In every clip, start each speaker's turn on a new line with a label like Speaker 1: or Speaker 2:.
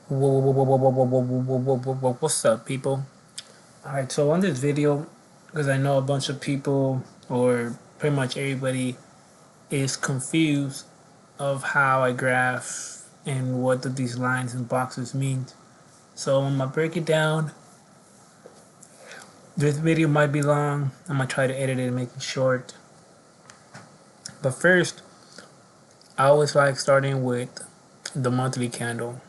Speaker 1: What's up, people? Alright, so on this video, because I know a bunch of people, or pretty much everybody, is confused of how I graph and what do these lines and boxes mean. So I'm gonna break it down. This video might be long. I'm gonna try to edit it and make it short. But first, I always like starting with the monthly candle.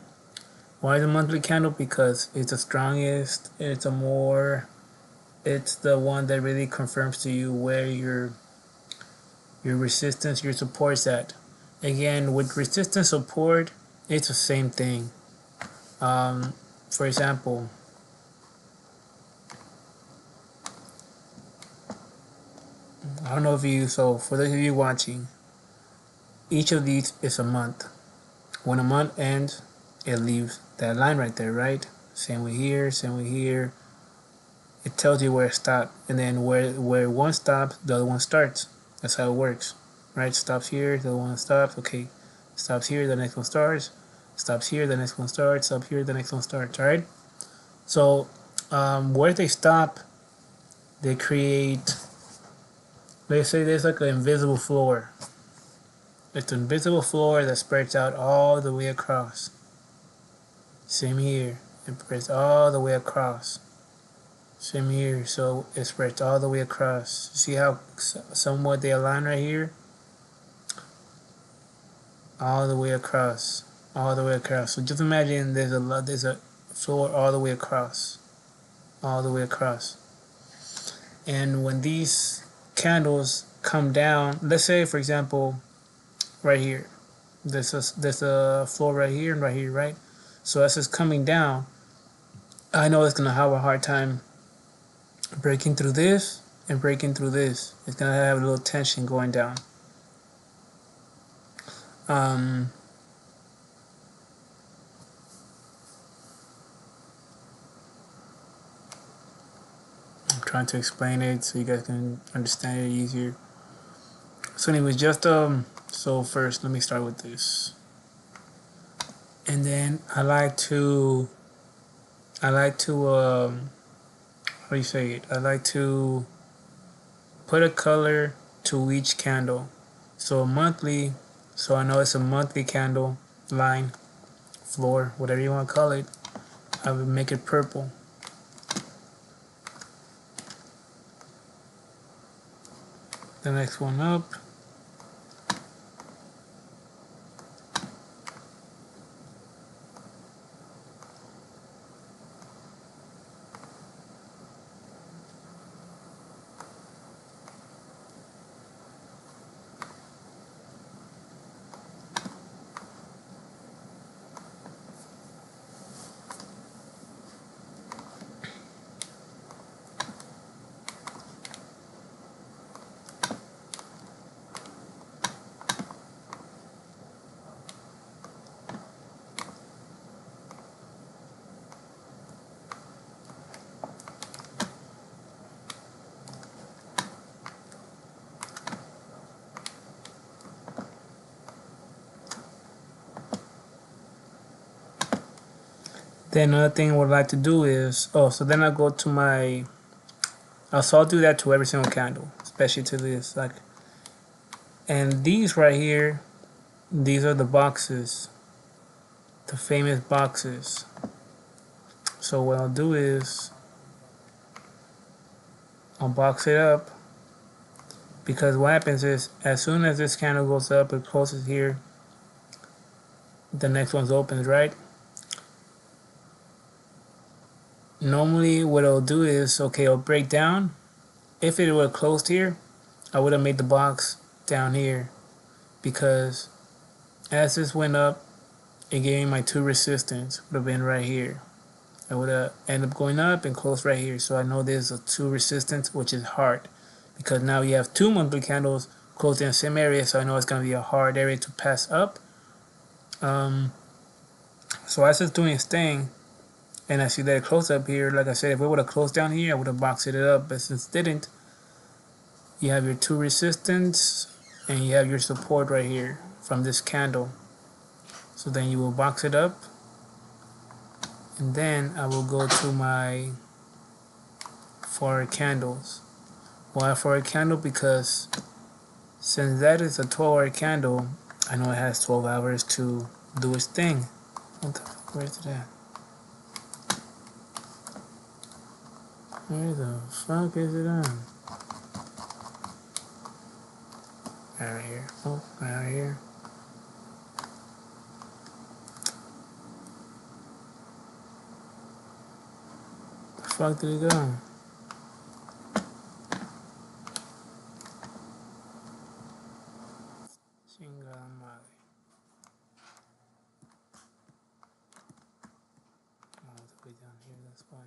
Speaker 1: Why the monthly candle? Because it's the strongest. It's the one that really confirms to you where your resistance, your support's at. Again, with resistance support, it's the same thing. For example, I don't know if you, so for those of you watching, each of these is a month. When a month ends, it leaves that line right there, right? Same way here, same way here. It tells you where it stopped, and then where one stops, the other one starts. That's how it works, right? Stops here, the other one stops. Okay, stops here, the next one starts. Stops here, the next one starts. Stops here, the next one starts. All right. So where they stop, they create. Let's say there's like an invisible floor. It's an invisible floor that spreads out all the way across. Same here. It spreads all the way across. Same here, so it spreads all the way across. See how somewhat they align right here? All the way across. All the way across. So just imagine there's a floor all the way across. All the way across. And when these candles come down, let's say for example, right here. There's a floor right here and right here, right? So as it's coming down, I know it's gonna have a hard time breaking through this and breaking through this. It's gonna have a little tension going down. I'm trying to explain it so you guys can understand it easier. So anyways, just so first let me start with this. And then I like to how do you say it? I like to put a color to each candle. So monthly, so I know it's a monthly candle line, floor, whatever you want to call it. I would make it purple. The next one up. Then another thing I would like to do is, so then I go to my, so I'll do that to every single candle, especially to this, like, and these right here, these are the boxes, the famous boxes. So what I'll do is, I'll box it up, because what happens is, as soon as this candle goes up, it closes here, the next one's opens, right? Normally what I'll do is, okay, I'll break down. If it were closed here, I would have made the box down here, because as this went up, it gave me my two resistance, would have been right here. I would have ended up going up and closed right here. So I know there's a two resistance, which is hard, because now you have two monthly candles closed in the same area, so I know it's going to be a hard area to pass up. So as it's doing its thing, and I see that it closed up here, like I said, if it would have closed down here, I would have boxed it up, but since it didn't, you have your two resistance, and you have your support right here from this candle. So then you will box it up, and then I will go to my forward candles. Why forward candle? Because since that is a 12-hour candle, I know it has 12 hours to do its thing. Where's it at? Where the fuck is it on? Right here. Oh, right here. The fuck did it go? Down here, that's why.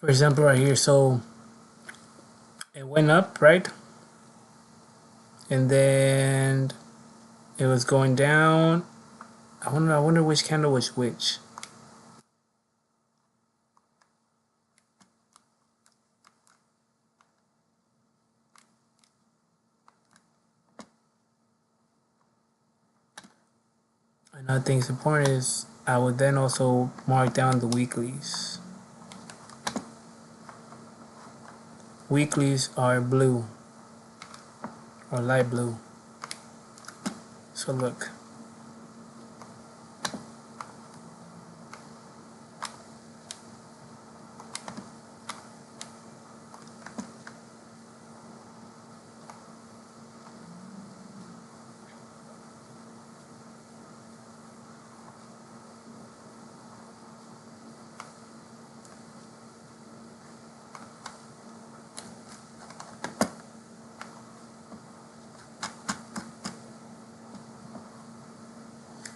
Speaker 1: For example, right here, so it went up, right? And then it was going down. I wonder which candle was which. Another thing that's important is I would then also mark down the weeklies. Weeklies are blue or light blue. So look.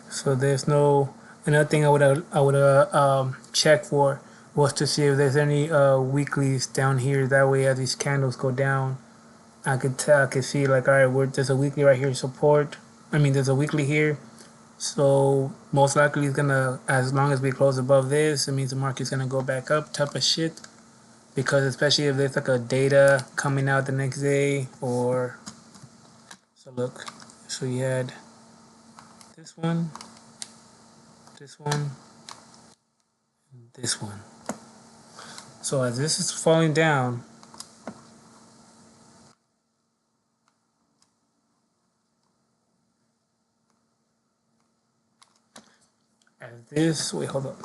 Speaker 1: So there's no. Another thing I would check for was to see if there's any weeklies down here. That way, as these candles go down, I could see like, all right, there's a weekly right here support. I mean, there's a weekly here. So most likely it's gonna, as long as we close above this, it means the market's gonna go back up type of shit. Because especially if there's like a data coming out the next day, or so look, so you had this one, this one, this one. So as this is falling down, as this, wait, hold up.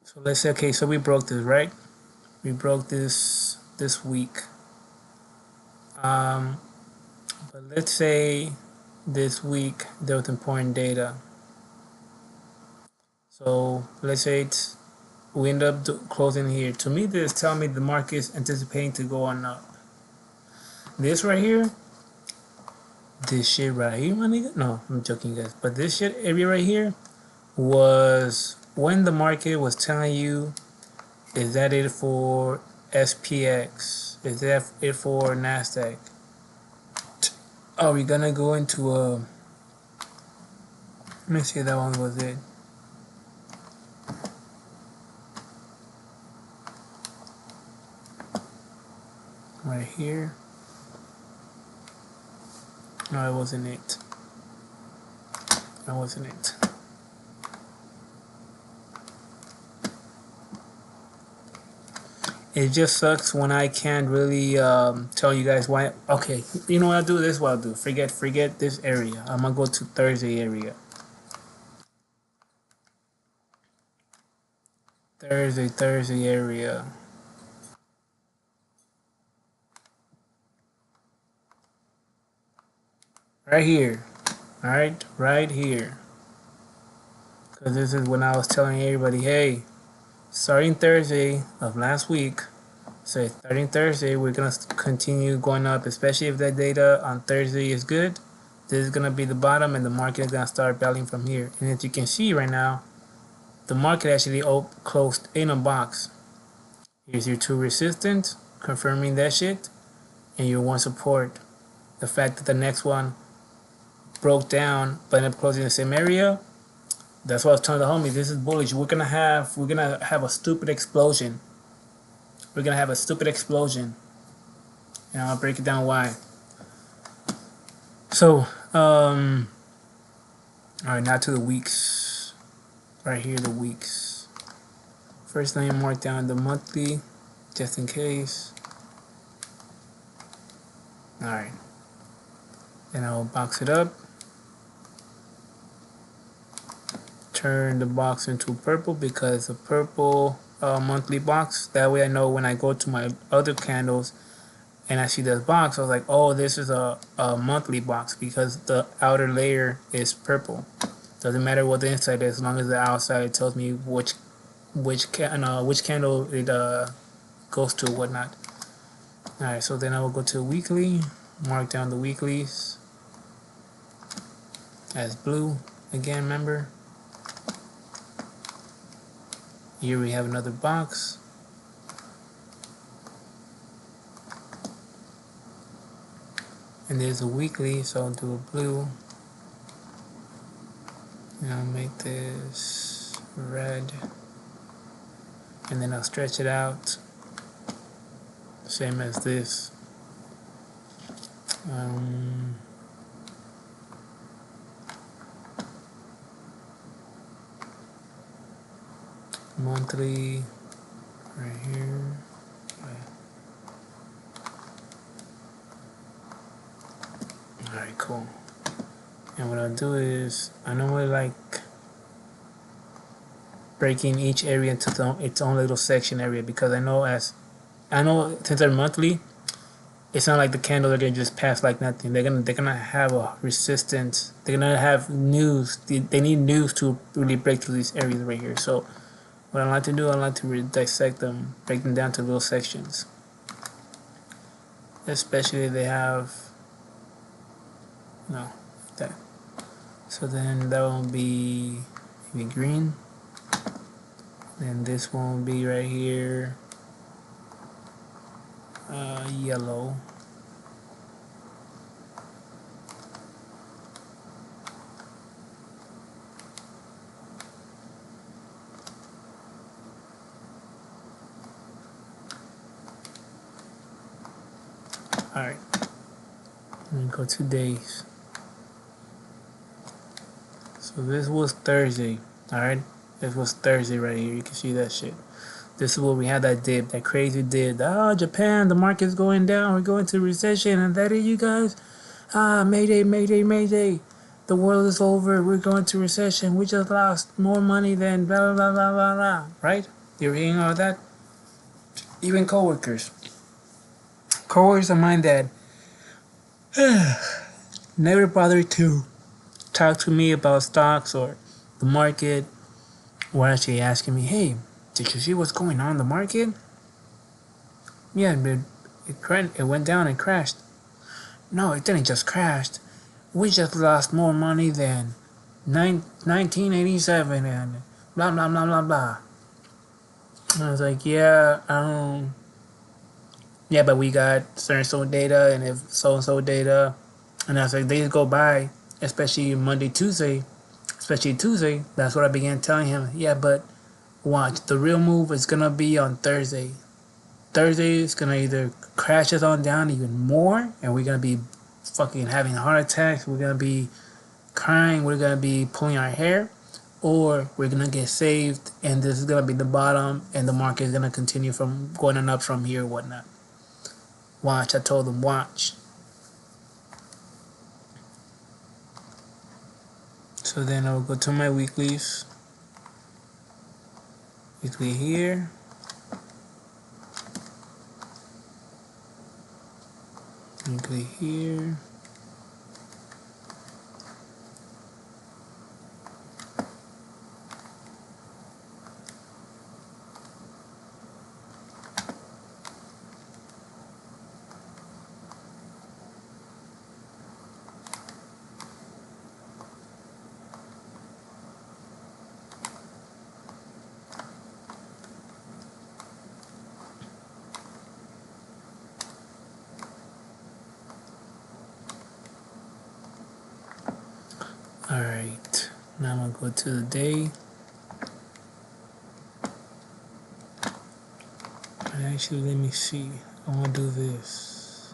Speaker 1: So let's say, okay, so we broke this, right? We broke this week. But let's say this week there was important data. So let's say we end up closing here. To me, this tell me the market is anticipating to go on up. This right here, this shit right here, my nigga. No, I'm joking, guys. But this shit area right here was when the market was telling you, is that it for SPX? Is that it for NASDAQ? Are we gonna go into a? Let me see if that one was it. Right here. No, it wasn't it. That wasn't it. It just sucks when I can't really tell you guys why. Okay, you know what I'll do? This is what I'll do. Forget this area. I'm gonna go to Thursday area. Thursday area. Right here. Alright? Right here. Because this is when I was telling everybody, hey, starting Thursday of last week, so starting Thursday, we're going to continue going up, especially if that data on Thursday is good. This is going to be the bottom, and the market is going to start battling from here. And as you can see right now, the market actually closed in a box. Here's your two resistance, confirming that shit, and your one support. the fact that the next one broke down but ended up closing the same area, that's what I was telling the homie. This is bullish. We're gonna have a stupid explosion. We're gonna have a stupid explosion, and I'll break it down why. So, all right, now to the weeks. Right here, the weeks. First, let me mark down the monthly, just in case. All right. Then I'll box it up. Turn the box into purple because the purple monthly box. That way I know when I go to my other candles and I see this box, I was like, oh, this is a monthly box because the outer layer is purple. Doesn't matter what the inside is, as long as the outside tells me which candle it goes to, whatnot. All right, so then I will go to weekly, mark down the weeklies as blue. Again, remember. Here we have another box. And there's a weekly, so I'll do a blue. And I'll make this red. And then I'll stretch it out. Same as this. Monthly, right here. Alright, cool. And what I'll do is, I normally like breaking each area into its own little section area, because I know since they're monthly, it's not like the candles are gonna just pass like nothing. They're gonna have a resistance. They're gonna have news. They need news to really break through these areas right here. So what I like to do, I like to dissect them, break them down to little sections. Especially if they have that. So then that will be maybe green. Then this one will be right here, yellow. Alright, let me go 2 days. So this was Thursday. Alright, this was Thursday right here. You can see that shit. This is where we had that dip, that crazy dip. Oh, Japan, the market's going down. We're going to recession. And that is, you guys? Mayday, mayday, mayday. The world is over. We're going to recession. We just lost more money than blah, blah, blah, blah, blah. Right? You're hearing all that? Even coworkers. Coworkers of mine that never bothered to talk to me about stocks or the market, were actually asking me, hey, did you see what's going on in the market? Yeah, but it went down and crashed. No, it didn't just crash. We just lost more money than 1987 and blah, blah, blah, blah, blah. And I was like, yeah, but we got so data and if so data. And as like days go by, especially Monday, Tuesday, that's what I began telling him. Yeah, but watch, the real move is gonna be on Thursday. Thursday is gonna either crash us on down even more, and we're gonna be fucking having heart attacks. We're gonna be crying. We're gonna be pulling our hair, or we're gonna get saved, and this is gonna be the bottom, and the market is gonna continue from going on up from here, whatnot. Watch, I told them, watch. So then I'll go to my weeklies. Weekly here. Weekly here. Alright, now I'm gonna go to the day. Actually, let me see. I wanna do this.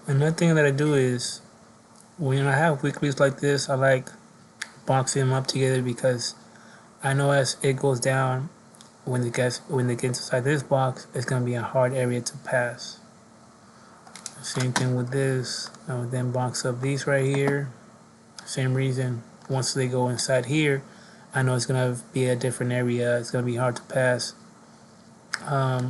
Speaker 1: Another thing that I do is when I have weeklies like this, I like boxing them up together because I know as it goes down, when it gets inside this box, it's gonna be a hard area to pass. Same thing with this. I would then box up these right here. Same reason. Once they go inside here, I know it's gonna be a different area. It's gonna be hard to pass.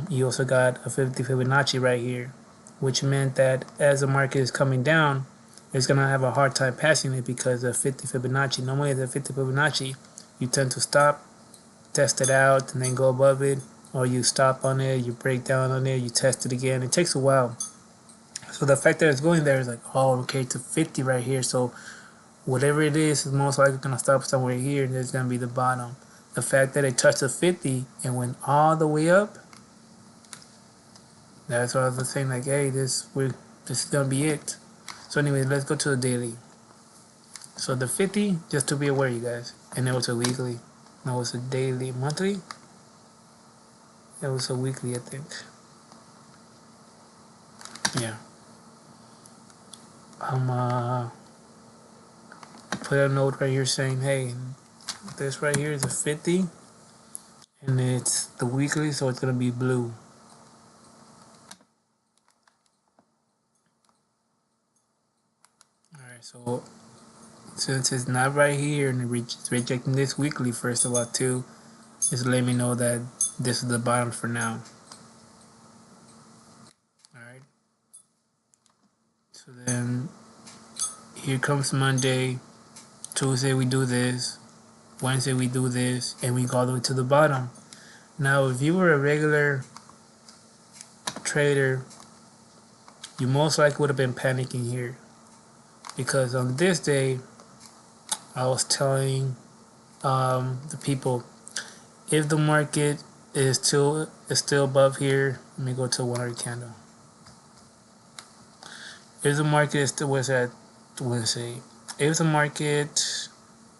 Speaker 1: You also got a 50 Fibonacci right here, which meant that as the market is coming down, it's gonna have a hard time passing it because of 50 Fibonacci. Normally, the 50 Fibonacci, you tend to stop, test it out, and then go above it, or you stop on it, you break down on it, you test it again. It takes a while. So the fact that it's going there is like, oh, okay, to 50 right here. So whatever it is most likely going to stop somewhere here, and there's going to be the bottom. The fact that it touched the 50 and went all the way up, that's why I was saying, like, hey, this is going to be it. So anyway, let's go to the daily. So the 50, just to be aware, you guys, and it was a weekly. No, it was a daily, monthly. It was a weekly, I think. Yeah. Put a note right here saying, hey, this right here is a 50, and it's the weekly, so it's gonna be blue. Alright, so since it's not right here and it's rejecting this weekly, first of all, too, just let me know that this is the bottom for now. Alright, so then here comes Monday. Tuesday we do this, Wednesday we do this, and we go all the way to the bottom. Now if you were a regular trader, you most likely would have been panicking here, because on this day I was telling the people, if the market is still above here, let me go to 100 candle. If the market is still was at Wednesday, if the market,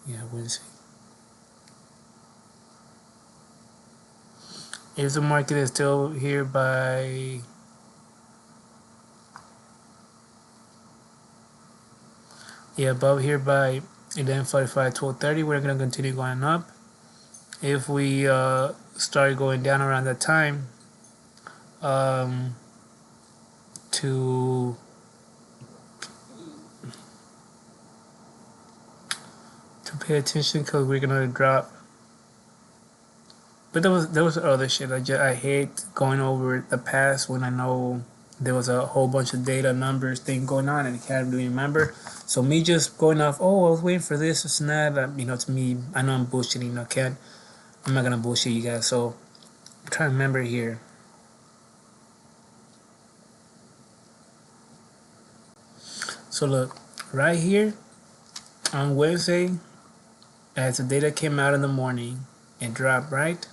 Speaker 1: yeah, Wednesday. If the market is still here by above here by 11:45, 12:30, we're gonna continue going up. If we start going down around that time, to pay attention, because we're gonna drop. But there was other shit. I hate going over the past when I know there was a whole bunch of data numbers thing going on and I can't really remember. So me just going off, oh, I was waiting for this and that. To me, I know I'm bullshitting. I'm not gonna bullshit you guys. So I'm trying to remember here. So look, right here on Wednesday, as the data came out in the morning, it dropped, right?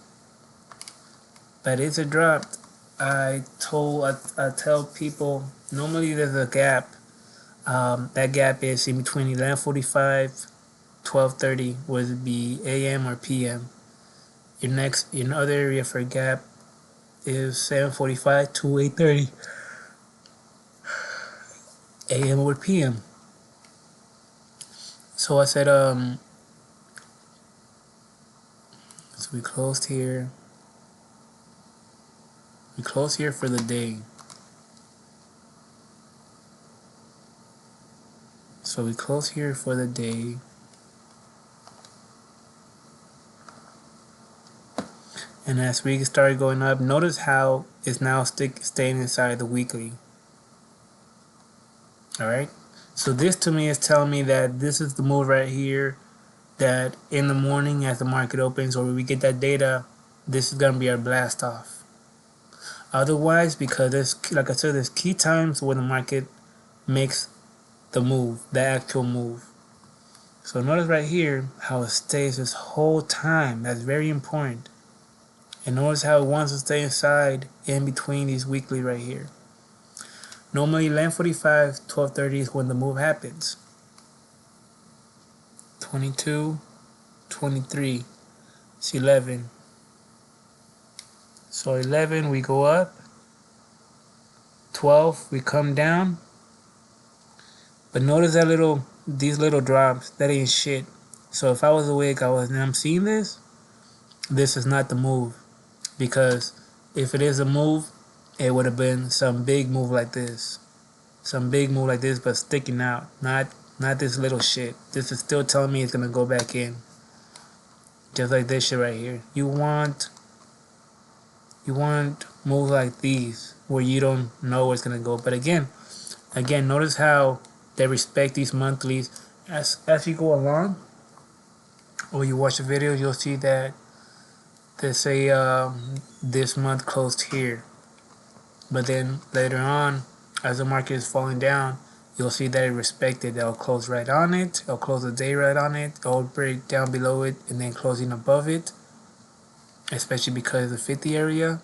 Speaker 1: But as it dropped, I tell people, normally there's a gap. That gap is in between 11:45, 12:30, whether it be AM or PM. Your other area for a gap is 7:45 to 8:30, AM or PM. So I said, so we closed here. We closed here for the day. So we close here for the day. And as we start going up, notice how it's now staying inside the weekly. Alright? So this to me is telling me that this is the move right here, that in the morning as the market opens or when we get that data, this is going to be our blast off. Otherwise, because there's, like I said, there's key times when the market makes the move, the actual move. So notice right here how it stays this whole time. That's very important. And notice how it wants to stay inside in between these weekly right here. Normally 11:45, 12:30 is when the move happens. 22, 23, it's 11. So 11 we go up, 12 we come down. But notice that these little drops, that ain't shit. So if I was awake, and I'm seeing this is not the move. Because if it is a move, it would have been some big move like this. Some big move like this, but sticking out. Not this little shit. This is still telling me it's gonna go back in. Just like this shit right here. You want moves like these where you don't know where it's gonna go. But again, notice how they respect these monthlies as you go along. Or you watch the video, you'll see that they say this month closed here. But then later on, as the market is falling down, you'll see that it respected. They'll close right on it. They'll close the day right on it. They'll break down below it and then closing above it. Especially because of the 50 area.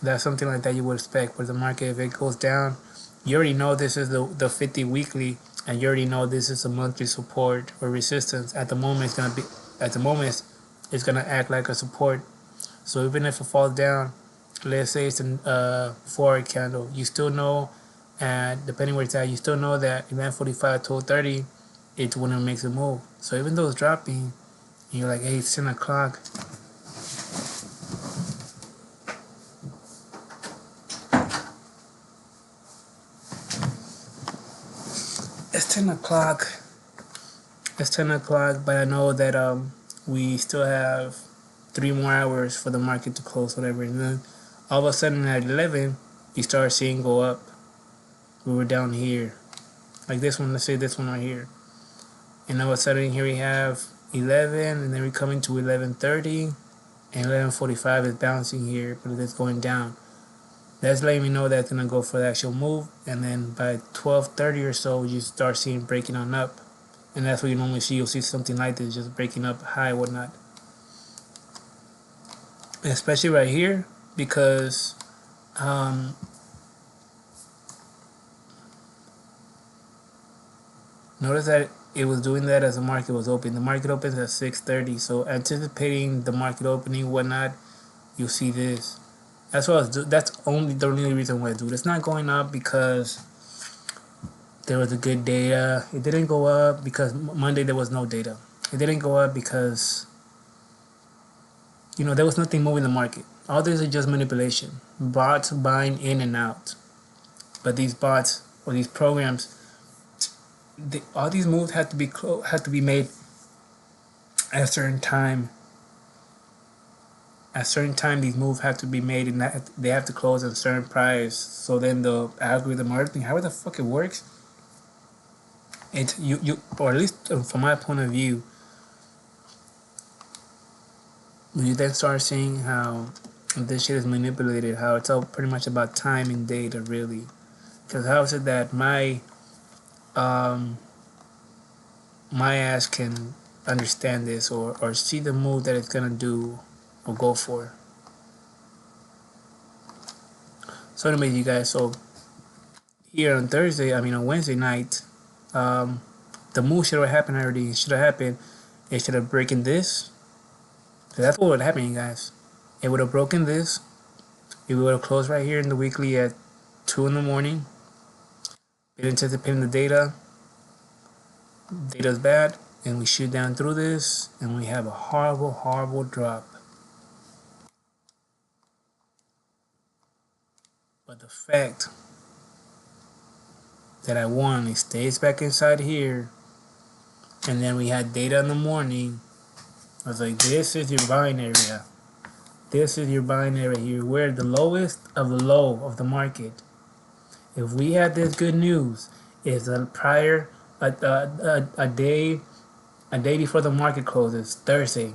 Speaker 1: That's something like that you would expect. Where the market, if it goes down, you already know this is the 50 weekly, and you already know this is a monthly support or resistance. At the moment, it's gonna act like a support. So even if it falls down, let's say it's a 4 candle, you still know, and depending where it's at, you still know that 11:45 to 12:30, it's when it makes a move. So even though it's dropping, and you're like, hey, it's 10 o'clock. It's 10 o'clock. It's 10 o'clock, but I know that we still have 3 more hours for the market to close, whatever. And then all of a sudden at 11, you start seeing go up. We were down here, like this one. Let's say this one right here, and all of a sudden here we have 11, and then we come into 11:30, and 11:45 is bouncing here, but it's going down. That's letting me know that it's gonna go for the actual move, and then by 12:30 or so, you start seeing breaking on up, and that's what you normally see. You'll see something like this, just breaking up high, whatnot. And especially right here, because notice that it was doing that as the market was open. The market opens at 6:30, so anticipating the market opening, whatnot, you'll see this. That's the only reason why I do it. It's not going up because there was a good data. It didn't go up because Monday there was no data. It didn't go up because there was nothing moving the market. All this is just manipulation. Bots buying in and out. But these bots or these programs, all these moves have to be made at a certain time. At a certain time, these moves have to be made, and they have to close at a certain price. So then the algorithm or everything, however the fuck it works, it's or at least from my point of view, you then start seeing how this shit is manipulated, how it's all pretty much about time and data, really. Because how is it that my ass can understand this or see the move that it's gonna do or go for? So anyways, you guys, so here on Wednesday night, the move should have happened already. It should have happened. It should have broken this. So that's what would have happened, you guys. It would have broken this. It would have closed right here in the weekly at 2 in the morning. Been anticipating the data. Data's bad, and we shoot down through this, and we have a horrible, horrible drop. But the fact that I won, it stays back inside here, and then we had data in the morning. I was like, this is your buying area. This is your buying area here. We're the lowest of the low of the market. If we had this good news, is a day before the market closes, Thursday,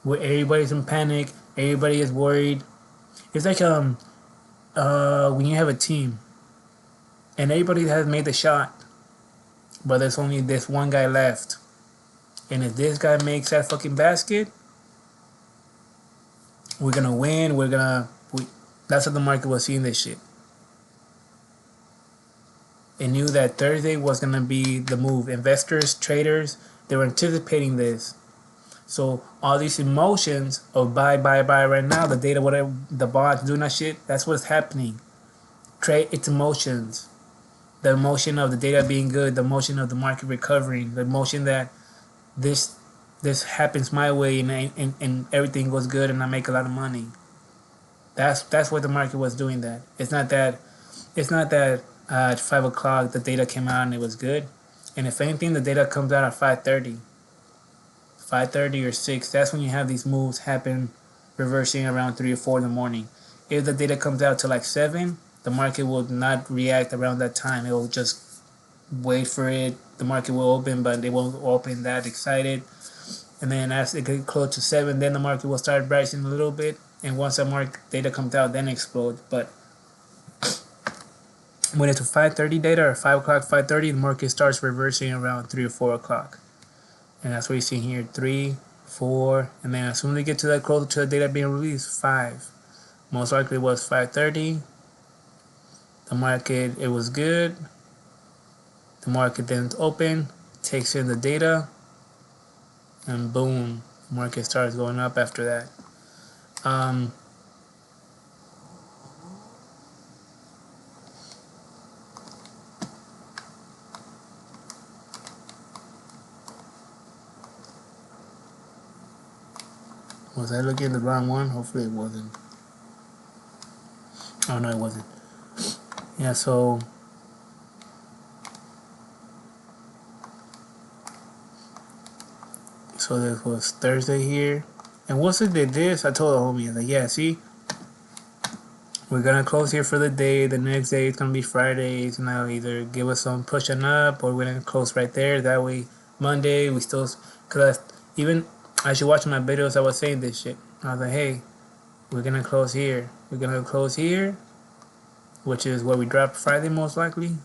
Speaker 1: where everybody's in panic, everybody is worried. It's like when you have a team and everybody has made the shot, but there's only this one guy left. And if this guy makes that fucking basket, we're gonna win. That's what the market was seeing this shit. It knew that Thursday was gonna be the move. Investors, traders, they were anticipating this. So all these emotions of buy right now, the data, whatever, the bonds doing that shit, that's what's happening. Trade, it's emotions. The emotion of the data being good, the emotion of the market recovering, the emotion that this this happens my way and everything goes good and I make a lot of money. That's what the market was doing. That it's not that at 5 o'clock the data came out and it was good, and if anything the data comes out at 5:30, 5:30 or 6. That's when you have these moves happen, reversing around 3 or 4 in the morning. If the data comes out to like 7, the market will not react around that time. It will just wait for it. The market will open, but they won't open that excited. And then as it gets close to 7, then the market will start rising a little bit. And once that market data comes out, then it explodes. But when it's 5:30 data or 5 o'clock, 5:30, the market starts reversing around 3 or 4 o'clock. And that's what you see here, 3, 4, and then as soon as we get to that closer to the data being released, 5. Most likely it was 5:30. The market, it was good. The market then open, takes in the data, and boom, market starts going up after that. Was I looking at the wrong one? Hopefully it wasn't. Oh no, it wasn't. Yeah, so this was Thursday here. And once it did this, I told the homie, like, yeah, see, we're gonna close here for the day. The next day it's gonna be Friday. It's gonna either give us some pushing up or we're gonna close right there. That way, Monday we still, cause even as you watch my videos, I was saying this shit. I was like, hey, we're gonna close here. We're gonna close here, which is where we drop Friday most likely.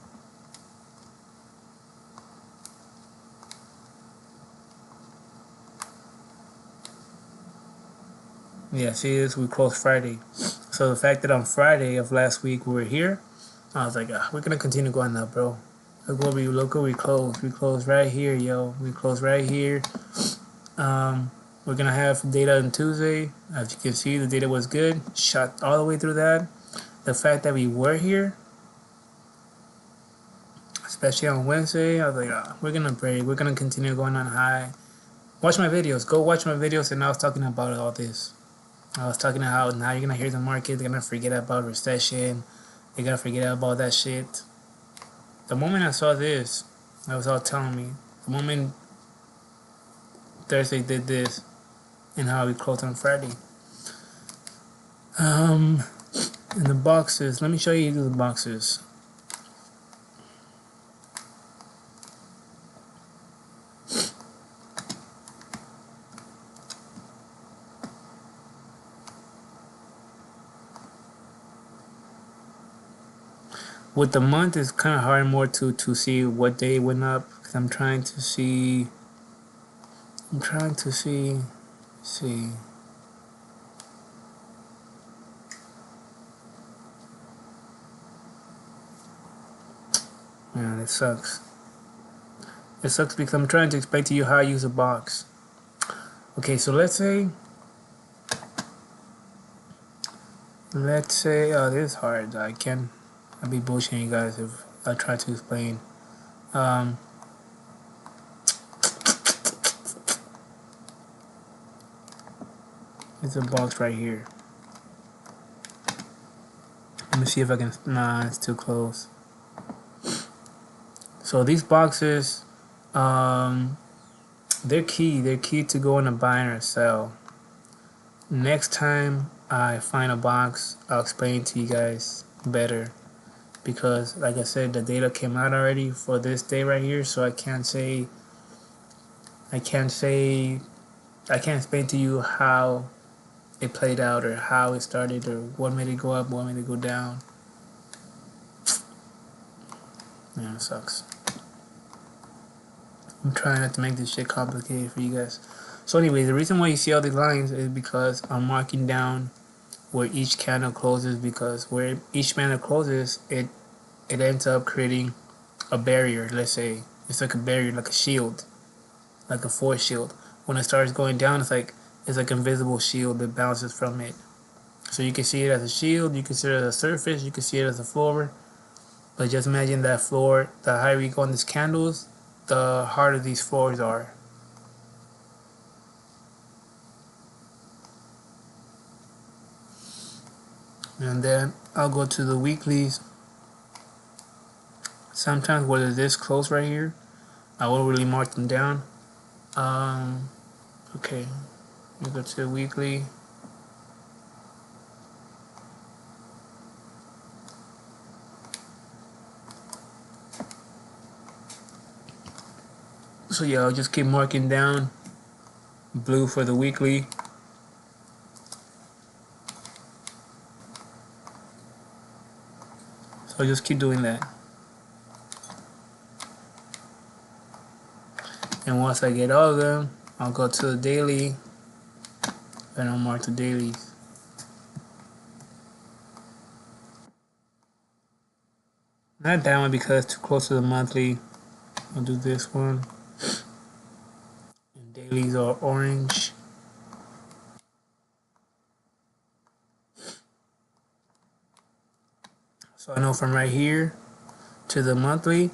Speaker 1: Yeah, see this, we closed Friday. So the fact that on Friday of last week we were here, I was like, we're gonna continue going up, bro. Look where we closed. We closed right here, yo. We closed right here. We're gonna have data on Tuesday. As you can see, the data was good. Shot all the way through that. The fact that we were here, especially on Wednesday, I was like, we're gonna break. We're gonna continue going on high. Watch my videos. Go watch my videos. And I was talking about all this. I was talking about how now you're gonna hear the market. They're gonna forget about recession. They're gonna forget about that shit. The moment I saw this, that was all telling me. The moment Thursday did this, and how we closed on Friday. And the boxes. Let me show you the boxes. With the month, it's kind of hard more to see what day it went up. Cause I'm trying to see. See. Man, it sucks. It sucks because I'm trying to explain to you how I use a box. Okay, so let's say, oh, this is hard. I'll be bullshitting you guys if I try to explain. It's a box right here. Let me see if I can, nah, it's too close. So these boxes, they're key to go in a buy or sell. Next time I find a box, I'll explain to you guys better, because like I said, the data came out already for this day right here, so I can't explain to you how it played out or how it started or what made it go up, what made it go down. Man, it sucks. I'm trying not to make this shit complicated for you guys. So anyway, the reason why you see all these lines is because I'm marking down where each candle closes, because where each candle closes, it ends up creating a barrier. Let's say it's like a barrier, like a shield, like a force shield. When it starts going down, it's like invisible shield that bounces from it. So you can see it as a shield, you can see it as a surface, you can see it as a floor. But just imagine that floor, the higher you go on these candles, the harder these floors are. And then I'll go to the weeklies. Sometimes where they're this close right here, I won't really mark them down. Okay, you go to the weekly. So yeah, I'll just keep marking down. Blue for the weekly. So I'll just keep doing that. And once I get all of them, I'll go to the daily and I'll mark the dailies. Not that one because it's too close to the monthly. I'll do this one. And dailies are orange. So I know from right here to the monthly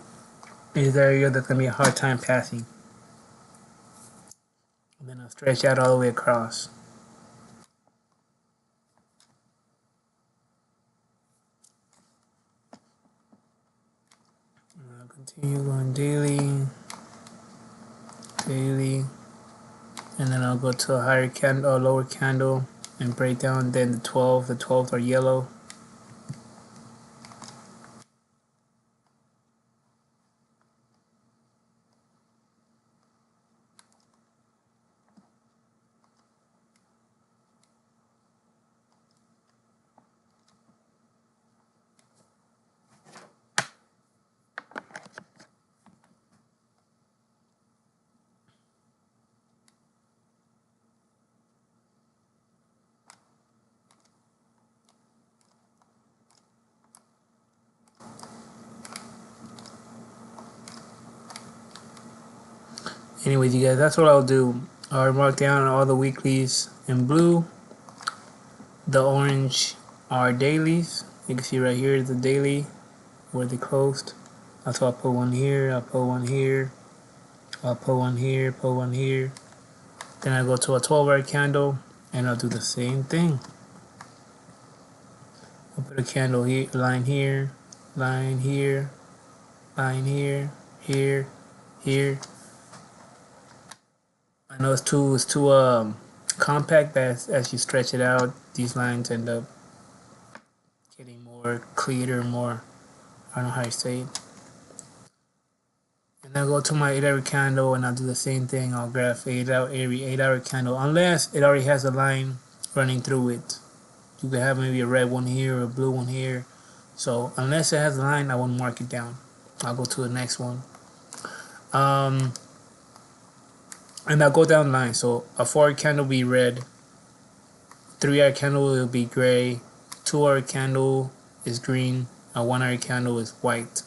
Speaker 1: is the area that's going to be a hard time passing. And then I'll stretch out all the way across. And I'll continue going daily, daily, and then I'll go to a higher candle, a lower candle, and break down then the 12. The 12s are yellow. Anyways, you guys, that's what I'll do. I'll mark down all the weeklies in blue. The orange are dailies. You can see right here is the daily where they closed. So I'll put one here, I'll put one here, I'll put one here, put one here. Then I go to a 12-hour candle and I'll do the same thing. I'll put a candle here, line here, line here, line here, here, here. I know it's too compact, but as you stretch it out, these lines end up getting more clearer, more, I don't know how you say it. And I'll go to my 8-hour candle and I'll do the same thing. I'll graph every 8-hour candle, unless it already has a line running through it. You could have maybe a red one here or a blue one here. So unless it has a line, I won't mark it down. I'll go to the next one. And I'll go down line. So a 4-hour candle will be red, 3-hour candle will be gray, 2-hour candle is green, a 1-hour candle is white.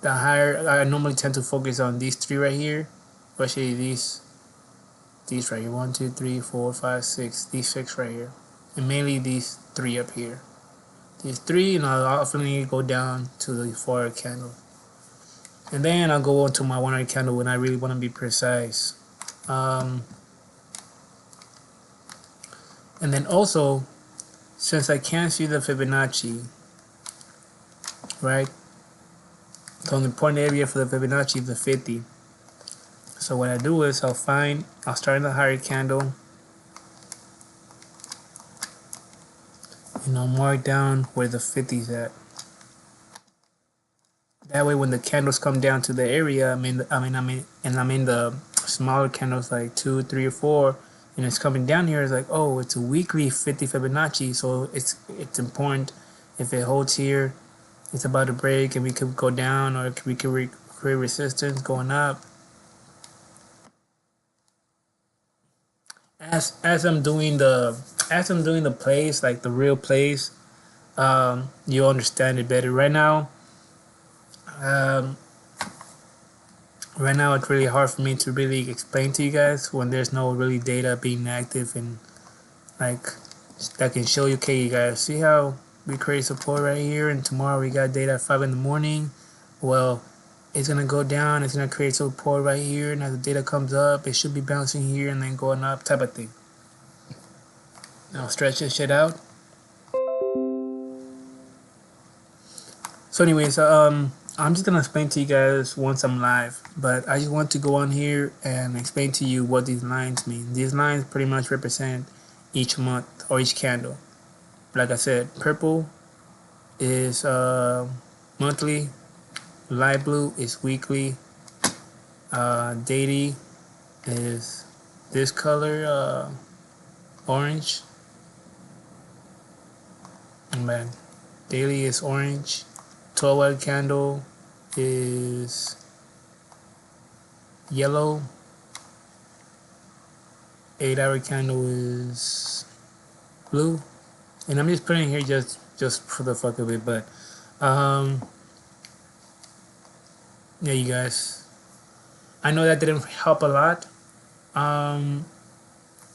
Speaker 1: The higher, I normally tend to focus on these three right here, especially these right here. 1, 2, 3, 4, 5, 6. These 6 right here, and mainly these 3 up here. These 3, and I'll often go down to the 4-hour candle, and then I'll go on to my 1-hour candle when I really want to be precise. And then also, since I can't see the Fibonacci, right? The only point area for the Fibonacci is the 50. So what I do is I'll start in the higher candle, and I'll mark down where the 50 is at. That way, when the candles come down to the area, I'm in the smaller candles like 2, 3, or 4, and it's coming down here. It's like, oh, it's a weekly 50 Fibonacci, so it's important. If it holds here, it's about to break, and we could go down, or we could create resistance going up. as I'm doing the plays, like the real plays, you'll understand it better. Um, right now it's really hard for me to really explain to you guys when there's no really data being active and like that can show you. Okay, you guys see how we create support right here, and tomorrow we got data at 5 in the morning. Well, it's gonna go down. It's gonna create support right here, and as the data comes up, it should be bouncing here and then going up, type of thing. Now stretch this shit out. So anyways, I'm just gonna explain to you guys once I'm live, but I just want to go on here and explain to you what these lines mean. These lines pretty much represent each month or each candle. Like I said, purple is monthly, light blue is weekly, daily is this color, orange, and man, daily is orange, 12-hour candle is yellow, 8-hour candle is blue, and I'm just putting here just for the fuck of it, but um, yeah, you guys, I know that didn't help a lot. Um,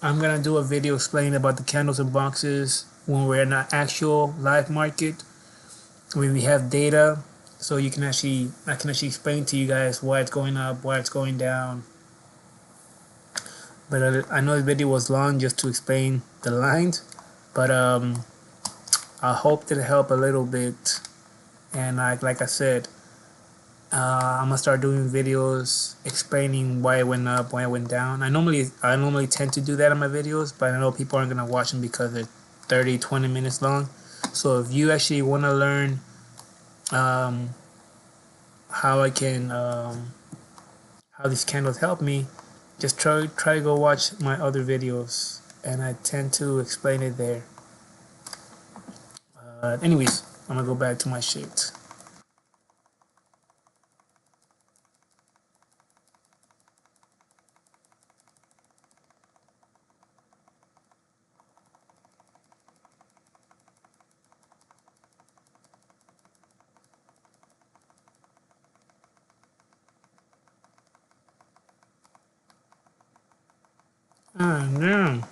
Speaker 1: I'm gonna do a video explaining about the candles and boxes when we're in an actual live market, when we have data, so I can actually explain to you guys why it's going up, why it's going down. But I know the video was long just to explain the lines, but I hope to help a little bit. And like I said, I'm gonna start doing videos explaining why it went up, why it went down. I normally tend to do that in my videos, but I know people aren't gonna watch them because they're 30-20 minutes long. So if you actually want to learn um, how I can how these candles help me, just try to go watch my other videos, and I tend to explain it there. Anyways, I'm gonna go back to my shit. Ah, no.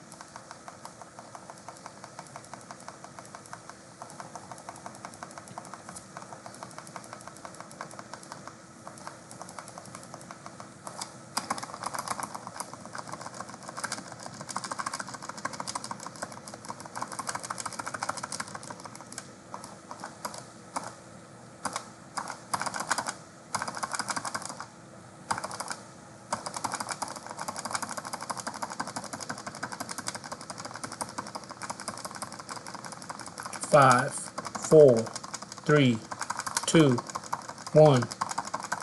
Speaker 1: 5, 4, 3, 2, 1,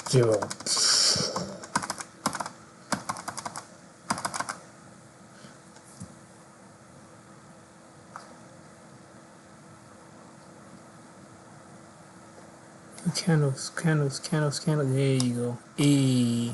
Speaker 1: 0. Candles, candles, candles, candles. There you go. E.